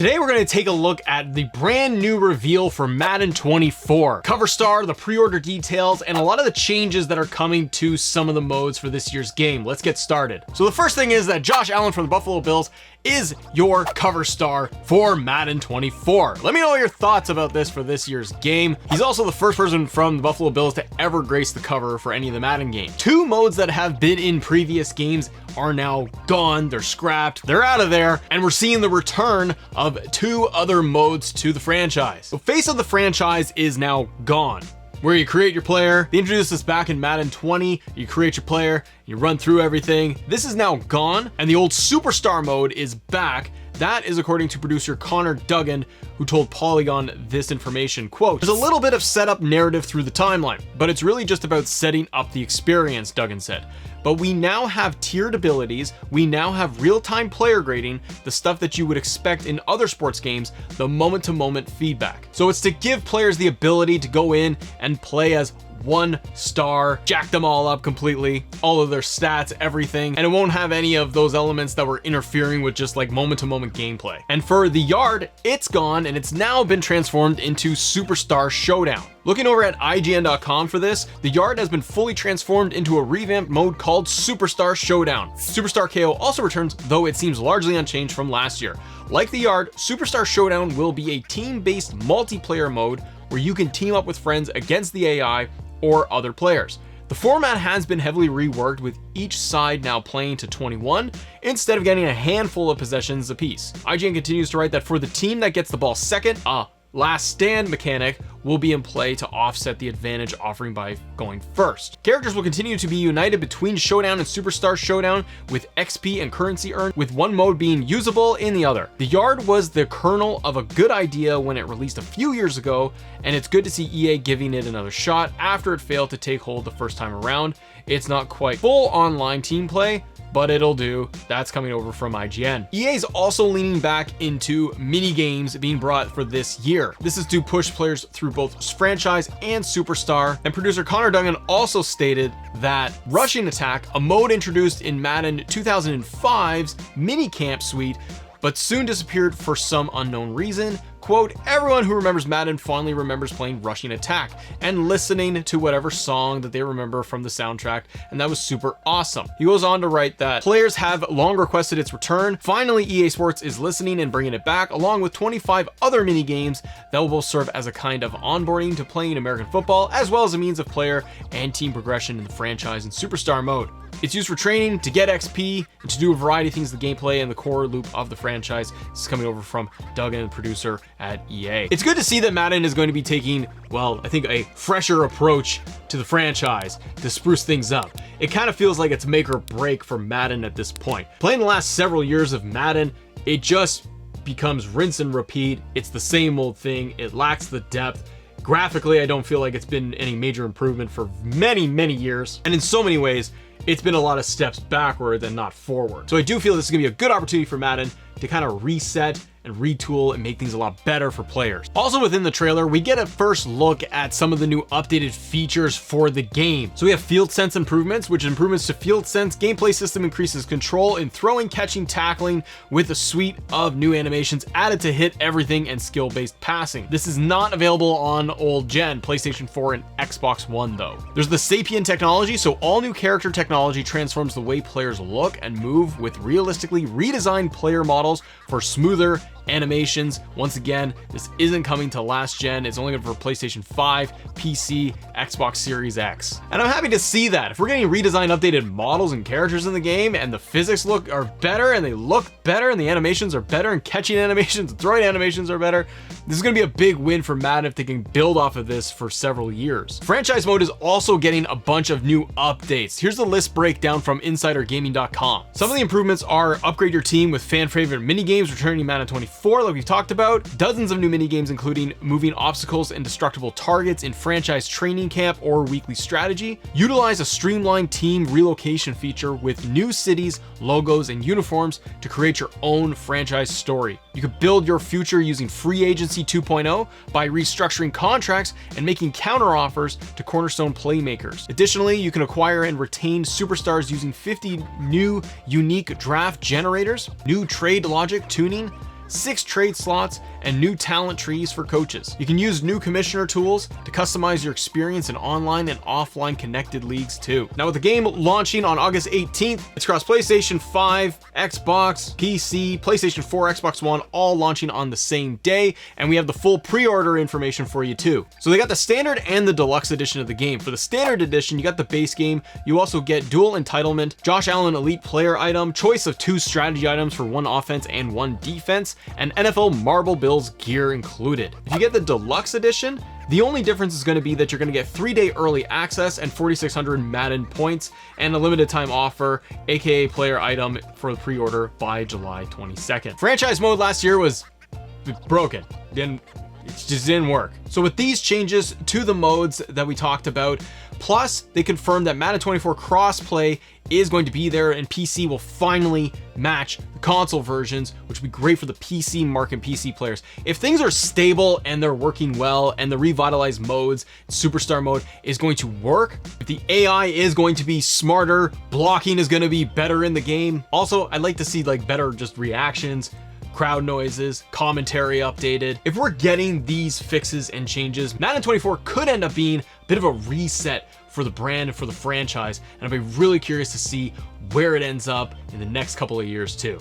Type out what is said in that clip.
Today we're going to take a look at the brand new reveal for Madden 24. Cover star, the pre-order details, and a lot of the changes that are coming to some of the modes for this year's game. Let's get started. So the first thing is that Josh Allen from the Buffalo Bills is your cover star for Madden 24. Let me know your thoughts about this for this year's game. He's also the first person from the Buffalo Bills to ever grace the cover for any of the Madden games. Two modes that have been in previous games are now gone, they're scrapped, they're out of there, and we're seeing the return of two other modes to the franchise. The face of the franchise is now gone, where you create your player. They introduced this back in Madden 20. You create your player, you run through everything. This is now gone, and the old Superstar mode is back. That is according to producer Connor Duggan, who told Polygon this information, quote, "There's a little bit of setup narrative through the timeline, but it's really just about setting up the experience," Duggan said. "But we now have tiered abilities, we now have real-time player grading, the stuff that you would expect in other sports games, the moment-to-moment feedback. So it's to give players the ability to go in and play as one star, jack them all up completely, all of their stats, everything, and it won't have any of those elements that were interfering with just like moment-to-moment gameplay. And for the yard, it's gone and it's now been transformed into Superstar Showdown. Looking over at IGN.com for this, the yard has been fully transformed into a revamped mode called Superstar Showdown. Superstar KO also returns, though it seems largely unchanged from last year. Like the yard, Superstar Showdown will be a team-based multiplayer mode where you can team up with friends against the AI or other players. The format has been heavily reworked, with each side now playing to 21 instead of getting a handful of possessions apiece. IGN continues to write that for the team that gets the ball second, last stand mechanic will be in play to offset the advantage offering by going first. Characters will continue to be united between Showdown and Superstar Showdown, with XP and currency earned, with one mode being usable in the other. The yard was the kernel of a good idea when it released a few years ago, and it's good to see EA giving it another shot after it failed to take hold the first time around. It's not quite full online team play, but it'll do. That's coming over from IGN. EA's also leaning back into mini games being brought for this year. This is to push players through both franchise and Superstar. And producer Connor Duggan also stated that Rushing Attack, a mode introduced in Madden 2005's mini camp suite, but soon disappeared for some unknown reason. Quote, "Everyone who remembers Madden fondly remembers playing Rushing Attack and listening to whatever song that they remember from the soundtrack, and that was super awesome." He goes on to write that players have long requested its return. Finally, EA Sports is listening and bringing it back, along with 25 other mini games that will both serve as a kind of onboarding to playing American football, as well as a means of player and team progression in the franchise and Superstar mode. It's used for training, to get XP, and to do a variety of things in the gameplay and the core loop of the franchise. This is coming over from Duggan, the producer at EA. It's good to see that Madden is going to be taking, well, I think a fresher approach to the franchise to spruce things up. It kind of feels like it's make or break for Madden at this point. Playing the last several years of Madden, it just becomes rinse and repeat. It's the same old thing. It lacks the depth. Graphically, I don't feel like it's been any major improvement for many, many years. And in so many ways, it's been a lot of steps backward and not forward. So I do feel this is gonna be a good opportunity for Madden to kind of reset and retool and make things a lot better for players. Also within the trailer, we get a first look at some of the new updated features for the game. So we have field sense improvements, which improvements to field sense. Gameplay system increases control in throwing, catching, tackling, with a suite of new animations added to hit everything and skill-based passing. This is not available on old gen, PlayStation 4 and Xbox One though. There's the Sapien technology, so all new character technology transforms the way players look and move with realistically redesigned player models for smoother animations. Once again, this isn't coming to last gen. It's only for PlayStation 5, PC, Xbox Series X. And I'm happy to see that. If we're getting redesigned, updated models and characters in the game, and the physics are better, and they look better, and the animations are better, and catching animations and throwing animations are better, this is gonna be a big win for Madden if they can build off of this for several years. Franchise mode is also getting a bunch of new updates. Here's the list breakdown from InsiderGaming.com. Some of the improvements are upgrade your team with fan favorite mini games returning Madden 24, like we've talked about. Dozens of new mini games, including moving obstacles and destructible targets in franchise training camp or weekly strategy. Utilize a streamlined team relocation feature with new cities, logos, and uniforms to create your own franchise story. You could build your future using Free Agency 2.0 by restructuring contracts and making counteroffers to cornerstone playmakers. Additionally, you can acquire and retain superstars using 50 new unique draft generators, new trade logic tuning, 6 trade slots, and new talent trees for coaches. You can use new commissioner tools to customize your experience in online and offline connected leagues too. Now with the game launching on August 18th, it's across PlayStation 5, Xbox, PC, PlayStation 4, Xbox One, all launching on the same day, and we have the full pre-order information for you too. So they got the standard and the deluxe edition of the game. For the standard edition, you got the base game. You also get dual entitlement, Josh Allen elite player item, choice of 2 strategy items for 1 offense and 1 defense, and NFL Marble Bills gear included. If you get the deluxe edition, the only difference is going to be that you're going to get 3-day early access and 4,600 Madden points and a limited time offer, aka player item, for the pre-order by July 22nd. Franchise mode last year was broken. It just didn't work. So with these changes to the modes that we talked about, plus they confirmed that Madden 24 crossplay is going to be there and PC will finally match the console versions, which would be great for the PC market, PC players. If things are stable and they're working well and the revitalized modes, superstar mode is going to work, if the AI is going to be smarter, blocking is going to be better in the game. Also, I'd like to see like better just reactions, crowd noises, commentary updated. If we're getting these fixes and changes, Madden 24 could end up being a bit of a reset for the brand and for the franchise, and I'd be really curious to see where it ends up in the next couple of years too.